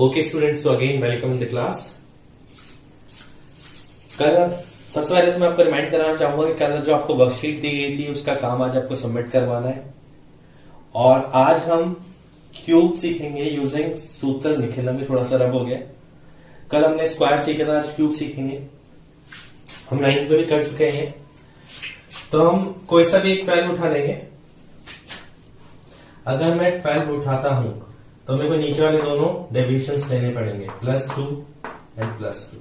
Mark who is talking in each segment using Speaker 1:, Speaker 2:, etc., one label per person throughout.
Speaker 1: Okay students, so again welcome in the class. कल सबसे पहले तो मैं आपको रिमाइंड कराना चाहूंगा कि कल जो आपको वर्कशीट दी गई थी उसका काम आज आपको सबमिट करवाना है। और आज हम क्यूब सीखेंगे यूजिंग सूत्र निखिलम। में थोड़ा सा रब हो गया। कल हमने स्क्वायर सीखा था, आज क्यूब सीखेंगे। हम 9 पे भी कर चुके हैं। तो हम कोई सा भी एक 12 उठा लेंगे। अगर मैं 12 उठाता हूं तो मेरे को नीचे वाले दोनों डेविएशंस लेने पड़ेंगे, +2 एंड +2।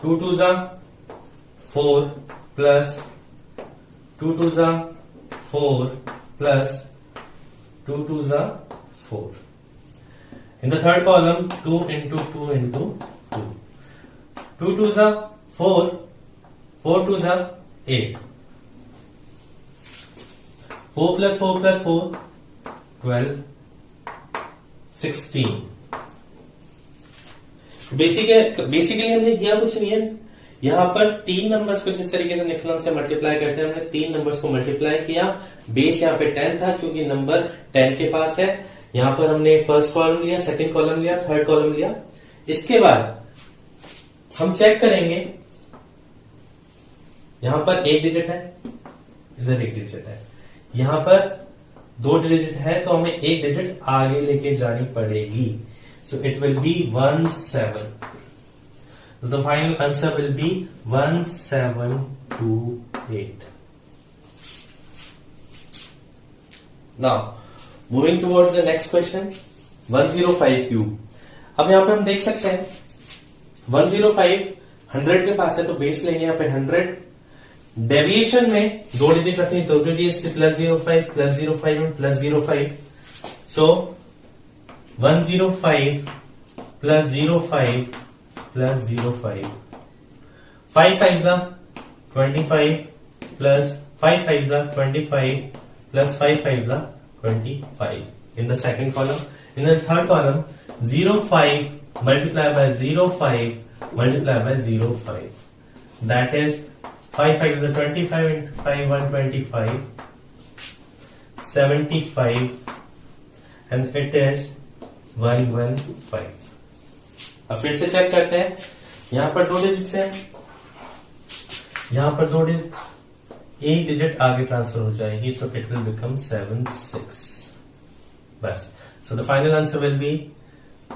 Speaker 1: 2 2 जा 4 प्लस 2 2 जा 4 प्लस 2 2 जा 4। In the third column 2 into 2 into 2। 2 2 जा 4, 4 2 जा 8। 4 plus 4 plus 4 12 16। बेसिकली हमने किया कुछ नहीं है। यहां पर 3 नंबर्स को जिस तरीके से निखिलम से मल्टीप्लाई करते हैं, हमने 3 नंबर्स को मल्टीप्लाई किया। बेस यहां पे 10 था क्योंकि नंबर 10 के पास है। यहां पर हमने फर्स्ट कॉलम लिया, सेकंड कॉलम लिया, थर्ड कॉलम लिया। इसके बाद हम चेक करेंगे, यहां पर एक डिजिट है, इधर एक डिजिट है, यहां पर 2 डिजिट है, तो हमें एक डिजिट आगे लेके जानी पड़ेगी। So it will be 1 7। The final answer will be 1728। Now moving towards the next question, 105 cube. अब यहां पे हम देख सकते हैं 105 100 के पास है, तो बेस लेंगे यहां पे 100। डेविएशन में 2 डिजिट रखनी जरूरी है, इसलिए +05 +05 एंड +05। सो 105 +05 +05। 5 5 जा 25 प्लस 5 5 जा 25 प्लस 5 5 जा 25 in the second column. In the third column 05 multiplied by 05 multiplied by 05, that is 5 5 is 25 and 5 125 75 and it is 115। अब फिर से चेक करते हैं। यहां पर 2 डिजिट्स हैं, यहां पर 2 डिजिट, एक डिजिट आगे ट्रांसफर हो जाएगी, सो इट विल बिकम 76 बस। So the final answer will be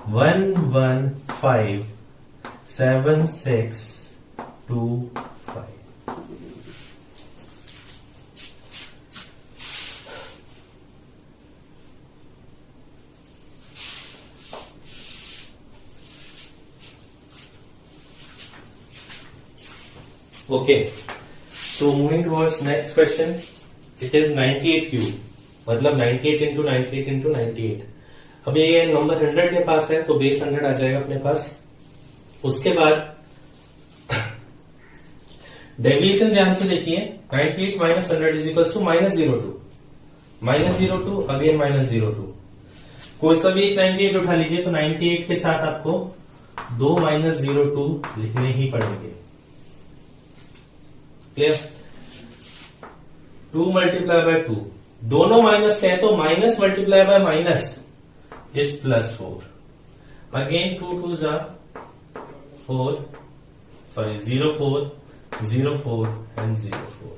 Speaker 1: 115 7625। Okay, so moving towards next question, it is 98 cube, मतलब 98 into 98 into 98। अब ये नंबर 100 के पास है, तो बेस 100 आ जाएगा अपने पास। उसके बाद डेविएशन ध्यान से देखिए, 98 minus 100 is equals to -02 -02 again -02। कोई सा भी एक 98 उठा लीजिए, तो 98 के साथ आपको 2 -02 लिखने ही पड़ेंगे। 2 मल्टीप्लाई बाय 2, दोनों माइनस के हैं, तो minus multiply by minus is +4। Again 2 2 जा 4, sorry 04 04 and 04।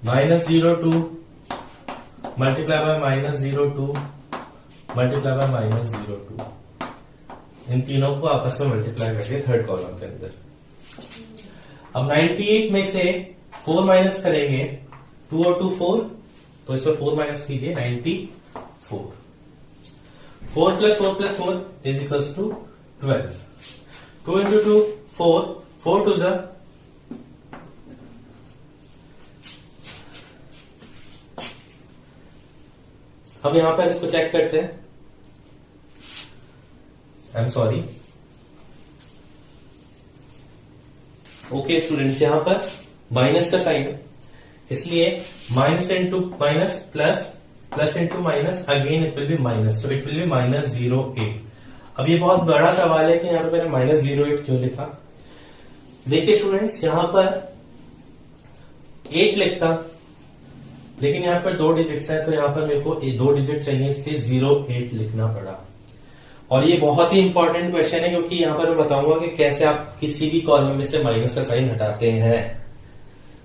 Speaker 1: -02 multiply by -02 multiply by -02। इन तीनों को आपस में मल्टीप्लाई करके थर्ड कॉलम के अंदर। अब 98 में से 4 माइनस करेंगे, 2 और 2 4, तो इसमें 4 माइनस कीजिए, 94। 4 + 4 + 4 इज इक्वल्स टू 12। 2 into 2 4, 4 2 जा। अब यहां पर इसको चेक करते हैं। I am sorry, okay students, यहां पर माइनस का साइन है, इसलिए minus into minus plus, plus into minus, again it will be minus, so it will be -08। अब ये बहुत बड़ा सवाल है कि यहां पर मैंने -08 क्यों लिखा। देखिए स्टूडेंट्स, यहां पर 8 लिखता लेकिन यहाँ पर 2 डिजिट्स है, तो यहाँ पर मेरे को 2 डिजिट चाहिए, इसलिए 08 लिखना पड़ा। और ये बहुत ही इंपॉर्टेंट क्वेश्चन है, क्योंकि यहाँ पर मैं बताऊंगा कि कैसे आप किसी भी कॉलम में से माइनस का साइन हटाते हैं।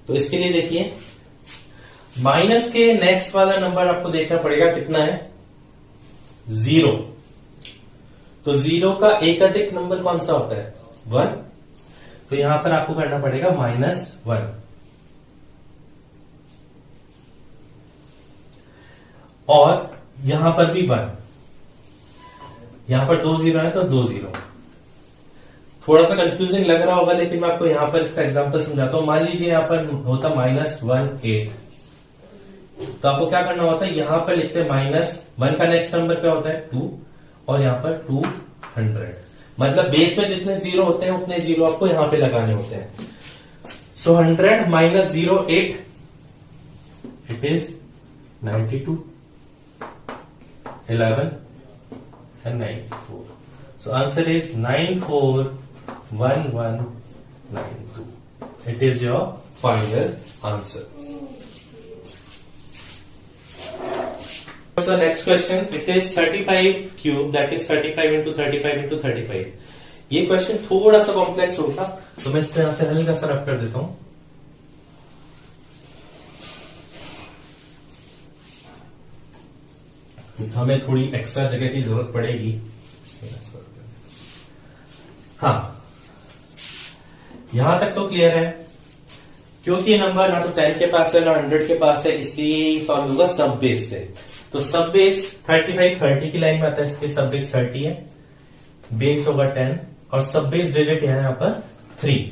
Speaker 1: तो इसके लिए देखिए, माइनस के नेक्स्ट वाला नंबर आपको देखना पड़ेगा कितना है, 0। तो 0 का एक अधिक नंबर कौन सा होता है, 1। तो यहां पर आपको करना पड़ेगा -1। और यहां पर भी 1, यहां पर 2 0 है तो 2 0। थोड़ा सा कंफ्यूजिंग लग रहा होगा, लेकिन मैं आपको यहां पर इसका एग्जांपल समझाता हूं। मान लीजिए यहां पर होता -18, तो आपको क्या करना होता है, यहां पर लिखते हैं -1 का नेक्स्ट नंबर क्या होता है, 2, और यहां पर 200। मतलब बेस में जितने 0 होते हैं उतने 0 आपको यहां पे लगाने होते हैं। सो 100 - 08, it is 92, 11 and 94. So answer is 941192. It is your final answer. So next question, it is 35 cube, that is 35 into 35 into 35. ये क्वेश्चन थोड़ा सा कॉम्प्लेक्स होगा, तो मैं इस तरह से हल्का सा रब कर देता हूं। हमें थोड़ी एक्स्ट्रा जगह की जरूरत पड़ेगी। हाँ, यहां तक तो क्लियर है, क्योंकि नंबर ना तो 10 के पास है ना 100 के पास है, इसलिए सॉल्व होगा सब बेस से। तो सब बेस 35 30 की लाइन में आता है, इसलिए सब बेस 30 है, बेस होगा 10, और सब बेस डिजिट यहां पर 3।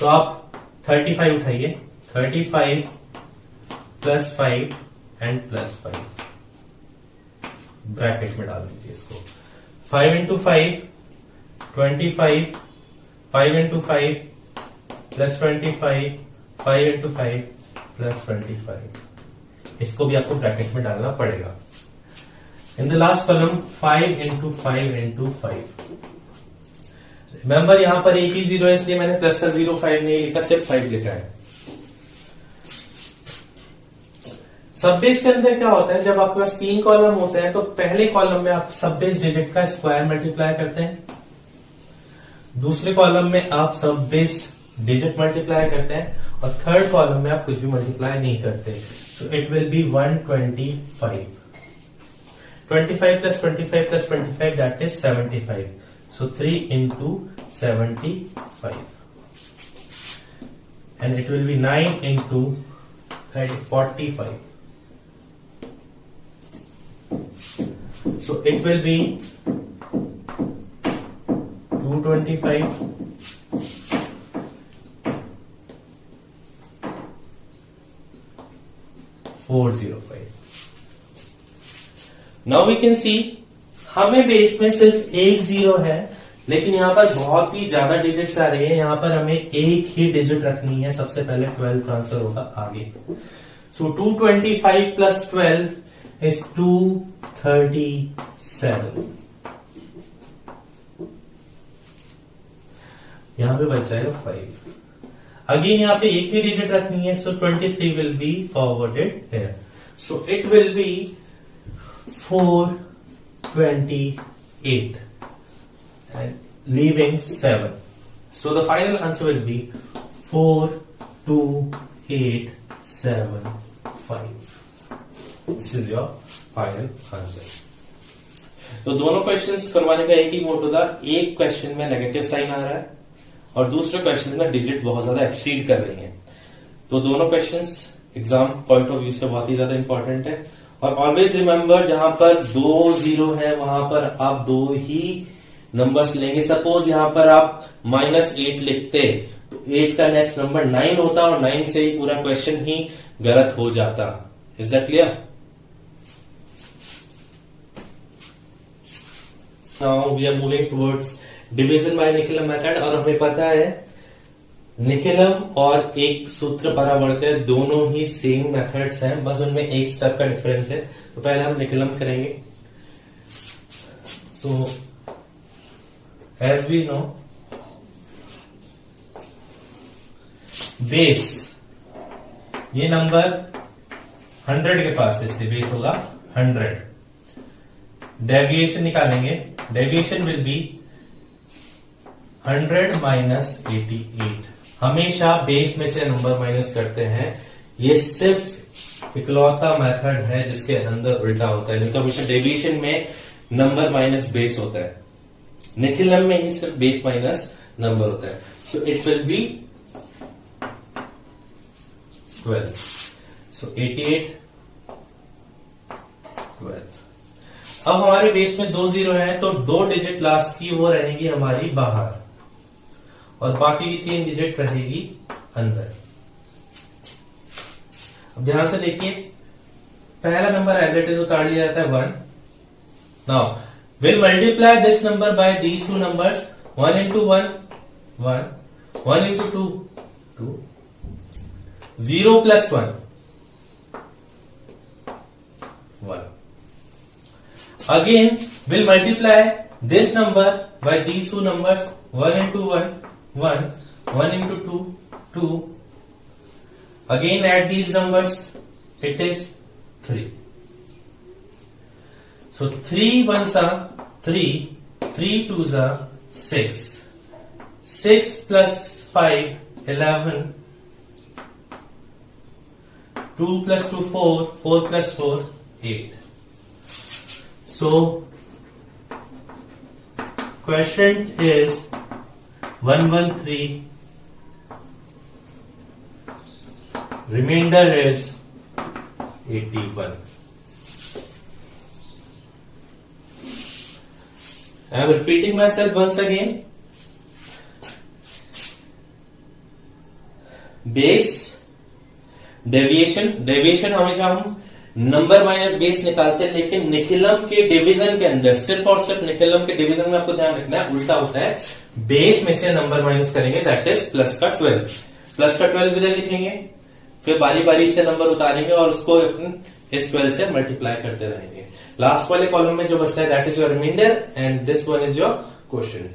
Speaker 1: तो आप 35 उठाइए, 35 + 5 एंड +5 ब्रैकेट में डाल दीजिए इसको। 5 × 5 25, 5 × 5 + 25, 5 × 5 + 25। इसको भी आपको ब्रैकेट में डालना पड़ेगा। In the last column 5 × 5 × 5। Remember यहां पर एक ही 0 है, इसलिए मैंने प्लस का 0 5 नहीं लिखा, सिर्फ 5 लिखा है। सब बेस के अंदर क्या होता है, जब आपके पास 3 कॉलम होते हैं तो पहले कॉलम में आप सब बेस डिजिट का स्क्वायर मल्टीप्लाई करते हैं, दूसरे कॉलम में आप सब बेस डिजिट मल्टीप्लाई करते हैं, और थर्ड कॉलम में आप कुछ भी मल्टीप्लाई नहीं करते। So it will be 125। 25 + 25 + 25, that is 75। So 3 × 75, and it will be 9 × 45. So it will be 225 405. Now we can see हमें बेस में सिर्फ एक 0 है, लेकिन यहां पर बहुत ही ज्यादा डिजिट्स आ रही है। यहां पर हमें एक ही डिजिट रखनी है, सबसे पहले 12 ट्रांसफर होगा आगे। सो 225 + 12 is 237. यहां पे बच जाएगा 5। अगेन यहां पे एक ही डिजिट रखनी है, सो 23 will be forwarded here. So it will be 428 and leaving 7. So the final answer will be 42875. This is your final answer. तो दोनों क्वेश्चंस करवाने का एक ही मोड होगा, एक क्वेश्चन में नेगेटिव साइन आ रहा है और दूसरे क्वेश्चन में डिजिट बहुत ज्यादा एक्सीड कर रही है। तो दोनों questions exam point of view से बहुत ही ज्यादा इंपॉर्टेंट है। और ऑलवेज रिमेंबर, जहां पर 2 0 है वहां पर आप 2 ही नंबर्स लेंगे। सपोज यहां पर आप -8 लिखते तो 8 का नेक्स्ट नंबर 9 होता और 9 से ही पूरा क्वेश्चन ही गलत हो जाता। Is that clear? Now we are moving towards division by Nikhilam method. और हमें पता है निकलम और एक सूत्र परावर्त है, दोनों ही सेम मेथड्स हैं, बस उनमें एक स्टेप का डिफरेंस है। तो पहले हम निकलम करेंगे। सो as we know, ये नंबर 100 के पास है, इसलिए बेस होगा 100। डेविएशन निकालेंगे, डेविएशन विल बी 100 माइनस 88। हमेशा बेस में से नंबर माइनस करते हैं, ये सिर्फ इकलौता मेथड है जिसके अंदर उल्टा होता है, नहीं तो हमेशा डेविएशन में नंबर माइनस बेस होता है, निखिलम में ही सिर्फ बेस माइनस नंबर होता है। So it will be 12। सो 88 12। अब हमारे बेस में 2 जीरो है, तो 2 डिजिट लास्ट की वो रहेंगी हमारी बाहर और बाकी की 3 डिजिट रहेगी अंदर। अब ध्यान से देखिए, पहला नंबर एज इट इज उतार लिया जाता है 1। Now will multiply this number by these two numbers. 1 into 1 1, 1 into 2 2, 0 plus 1 1। Again we'll multiply this number by these two numbers। 1 into 1 1, 1 into 2 2। Again add these numbers, it is 3। So 3 ones are 3, 3 twos are 6, 6 plus 5 11, 2 plus 2 4, 4 plus 4 8। So question is 113, remainder is 81। I am repeating myself once again। Base, deviation हमेशा हम number minus base निकालते हैं, लेकिन निखिलम के division के अंदर सिर्फ और सिर्फ निखिलम के डिवीजन में आपको ध्यान रखना है उल्टा होता है, बेस में से नंबर माइनस करेंगे, दैट इज प्लस का 12। प्लस का 12 इधर लिखेंगे, फिर बारी बारी से नंबर उतारेंगे और उसको इस 12 से मल्टीप्लाई करते रहेंगे। लास्ट वाले कॉलम में जो बचता है that is your reminder and this one is your question.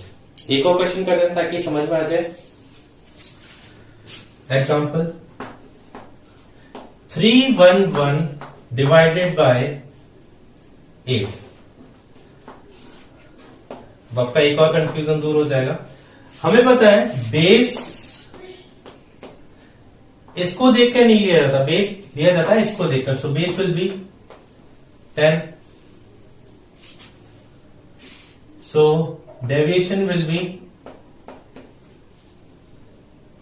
Speaker 1: एक और क्वेश्चन कर दें ताकि समझ में आ जाए। Example 311 divided by 8। आपका एक और कंफ्यूजन दूर हो जाएगा। हमें पता है बेस इसको देख कर नहीं लिया जाता, बेस लिया जाता है इसको देखकर। So base will be 10। So deviation will be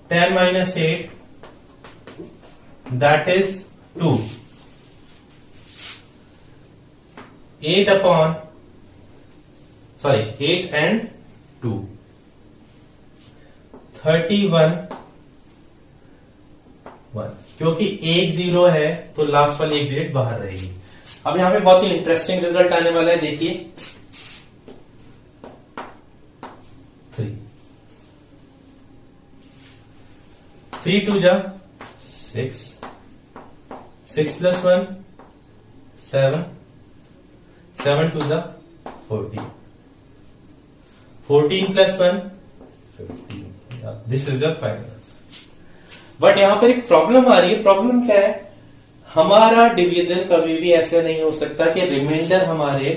Speaker 1: 10 minus 8, that is 2। 8 and 2 31 1। क्योंकि एक 0 है तो लास्ट वाली एक डिजिट बाहर रहेगी। अब यहां पे बहुत ही इंटरेस्टिंग रिजल्ट आने वाला है, देखिए 3 2 जा 6, 6 plus 1 7, 7 2 जा 14, 14 plus 1 15। This is the final answer. But यहां पर एक प्रॉब्लम आ रही है। प्रॉब्लम क्या है, हमारा डिवीजन कभी भी ऐसे नहीं हो सकता कि रिमाइंडर हमारे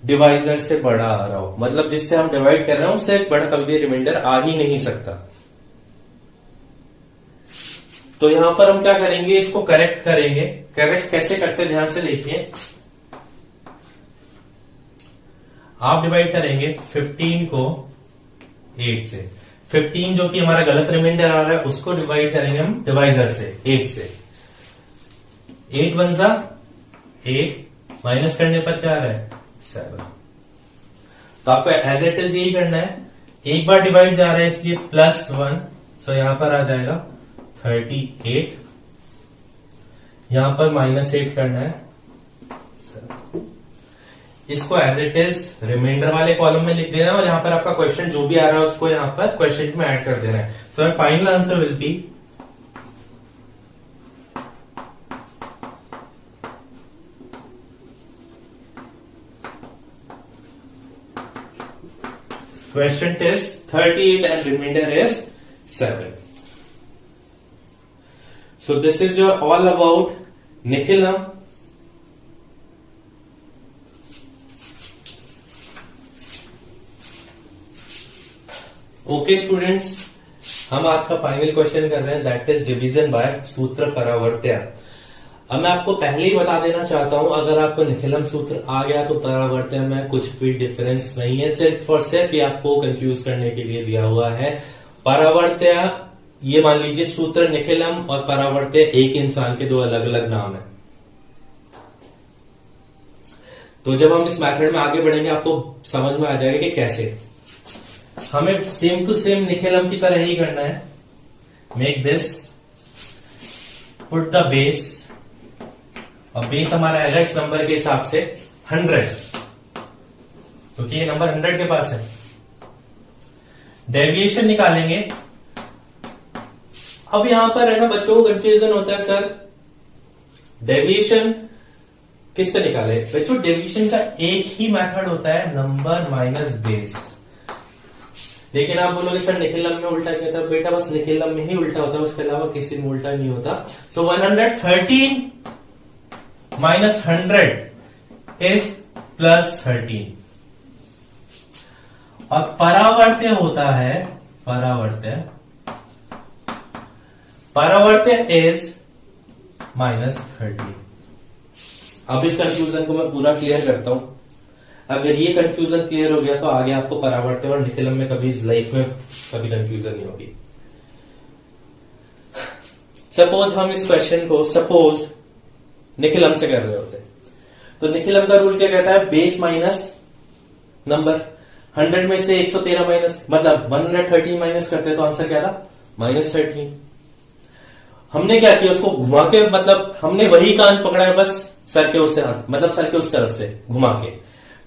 Speaker 1: डिवाइजर से बड़ा आ रहा हो, मतलब जिससे हम डिवाइड कर रहे हैं उससे बड़ा कभी भी रिमाइंडर आ ही नहीं सकता। तो यहां पर हम क्या करेंगे, इसको करेक्ट करेंगे। करेक्ट कैसे करते हैं, ध्यान से देखिए। आप डिवाइड करेंगे 15 को 8 से। 15 जो कि हमारा गलत रिमाइंडर आ रहा है उसको डिवाइड करेंगे हम डिवाइजर से 8 से। 8 1 जा 8, माइनस करने पर क्या आ रहा है 7। तो आपको एज इट इज यही करना है। एक बार डिवाइड जा रहा है इसलिए +1, सो यहां पर आ जाएगा 38। यहां पर -8 करना है। इसको एज इट इज रिमाइंडर वाले कॉलम में लिख देना और यहां पर आपका क्वेश्चन जो भी आ रहा है उसको यहां पर क्वेश्चन में ऐड कर देना है। So final answer will be question is 38 and remainder is 7। So this is your all about Nikhilam. Okay students, हम आज का फाइनल क्वेश्चन कर रहे हैं, दैट इज डिवीजन बाय सूत्र परावर्त्य। अब मैं आपको पहले ही बता देना चाहता हूं, अगर आपको निखिलम सूत्र आ गया तो परावर्त्य में कुछ भी डिफरेंस नहीं है, सिर्फ और सिर्फ ये आपको कंफ्यूज करने के लिए दिया हुआ है। परावर्त्य, ये मान लीजिए सूत्र निखिलम और परावर्त्य एक इंसान के दो अलग अलग नाम है। तो जब हम इस मेथड में आगे बढ़ेंगे आपको समझ में आ जाएगा कि कैसे हमें सेम टू सेम निखिलम की तरह ही करना है। Make this, put the base, और बेस हमारा आएगा इस नंबर के हिसाब से 100, क्योंकि ये नंबर 100 के पास है। डेविएशन निकालेंगे। अब यहां पर है ना बच्चों को कंफ्यूजन होता है, सर डेविएशन किससे निकाले? बच्चों डेविएशन का एक ही मेथड होता है, नंबर माइनस बेस। लेकिन आप बोलोगे सर निखिलम में उल्टा क्या था? बेटा बस निखिलम में ही उल्टा होता है, उसके अलावा किसी में उल्टा नहीं होता। सो 113 माइनस 100 इज प्लस 13। और परावर्त्य होता है, परावर्त्य इज माइनस 13। अब इस कंफ्यूजन को मैं पूरा क्लियर करता हूं। अगर ये कंफ्यूजन क्लियर हो गया तो आगे आपको परावर्त्य और निखिलम में कभी इस लाइफ में कभी कंफ्यूजन नहीं होगी। सपोज हम इस क्वेश्चन को सपोज निखिलम से कर रहे होते, तो निखिलम का रूल क्या कहता है? Base minus number. 100 में से 113 माइनस, मतलब 113 माइनस करते हैं तो आंसर क्या था? माइनस 13। हमने क्या किया? उसको घुमा के, मतलब हमने वही कान पकड़ा है, बस सर के उस तरफ से घुमा के।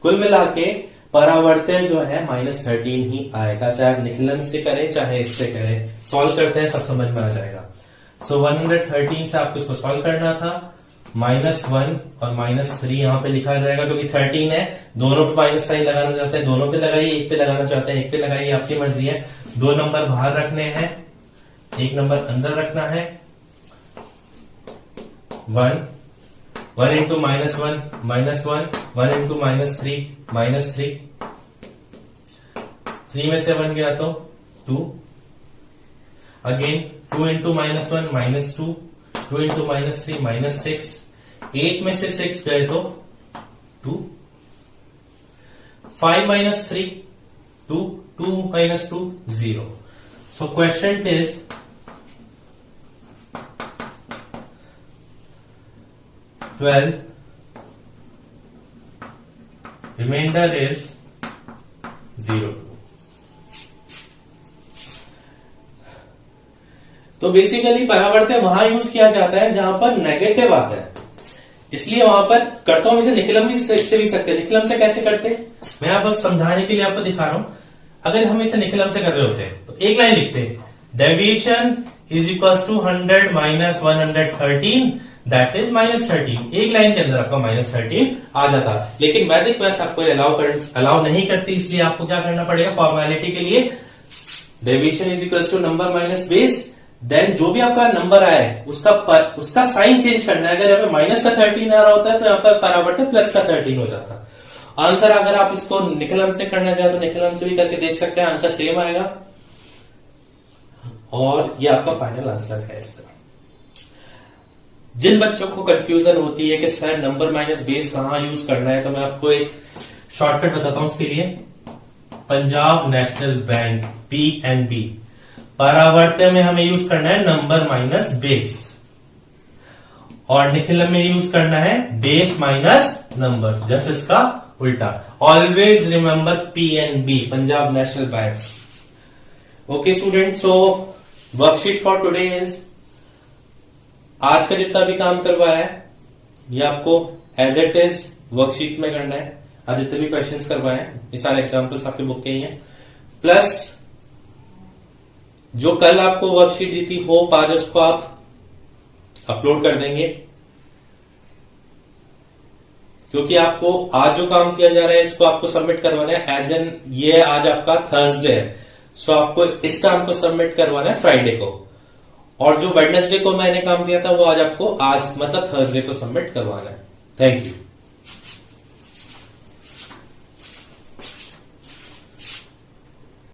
Speaker 1: कुल मिला के परावर्त्य जो है माइनस 13 ही आएगा, चाहे आप निखिलम से करें चाहे इससे करें। सॉल्व करते हैं, सब समझ में आ जाएगा। सो 113 से आपको इसको सॉल्व करना था। -1 और -3 यहां पे लिखा जाएगा, क्योंकि 13 है, दोनों पे माइनस साइन लगाना चाहते हैं, दोनों पे लगाइए, एक पे लगाना चाहते हैं एक पे लगाइए, आपकी मर्जी है। 2 नंबर बाहर रखने हैं, 1 नंबर अंदर रखना है। 1 इंटू -1 -1, 1 इंटू -3 3 में से 1 गया तो 2, अगेन 2 इंटू -1 -2, 2 इंटू -3 -6, 8 में से 6 गए तो 2, 5 -3 2, 2 -2 0। So question is $12, remainder is 0। तो बेसिकली परावर्त्य वहां यूज किया जाता है जहां पर नेगेटिव आता है, इसलिए वहां पर करता हूं। इसे निखिलम से भी सकते हैं। निखिलम से कैसे करते? मैं आप बस समझाने के लिए आपको दिखा रहा हूं। अगर हम इसे निखिलम से कर रहे होते तो एक लाइन लिखते, deviation is equal to 100 minus 113, that is -13। एक लाइन के अंदर आपका -13 आ जाता। लेकिन वैदिक मैथ्स आपको अलाउ नहीं करती, इसलिए आपको क्या करना पड़ेगा? फॉर्मेलिटी के लिए deviation is equal to number minus base, then जो भी आपका नंबर आए उसका साइन चेंज करना है। अगर यहाँ पे माइनस का 13 आ रहा होता है तो यहाँ पर परावर्त्य प्लस का 13 हो जाता। आंसर अगर आप इसको निखिलम से करना चाहे तो निखिलम से भी करके देख सकते हैं, आंसर सेम आएगा। और ये आपका फाइनल आंसर है इसका। जिन बच्चों को कंफ्यूजन होती है कि सर नंबर माइनस बेस कहां यूज करना है, तो मैं आपको एक शॉर्टकट बताता हूं उसके लिए। पंजाब नेशनल बैंक PNB, परावर्त्य में हमें यूज करना है नंबर माइनस बेस, और निखिलम में यूज करना है बेस माइनस नंबर, जस्ट इसका उल्टा। Always remember PNB, Punjab national bank. Okay student, so worksheet for today is, आज का जितना भी काम करवाया है ये आपको एज इट इज वर्कशीट में करना है। आज जितने भी क्वेश्चंस करवाए हैं ये सारे एग्जांपल्स आपके बुक के ही हैं, प्लस जो कल आपको वर्कशीट दी थी होप आज उसको आप अपलोड कर देंगे, क्योंकि आपको आज जो काम किया जा रहा है इसको आपको सबमिट करवाना है एज एन, ये आज आपका थर्सडे है, सो आपको इस काम को सबमिट करवाना है फ्राइडे को। और जो वेडनेसडे को मैंने काम किया था वो आज आपको आज मतलब थर्सडे को सबमिट करवाना है। Thank you.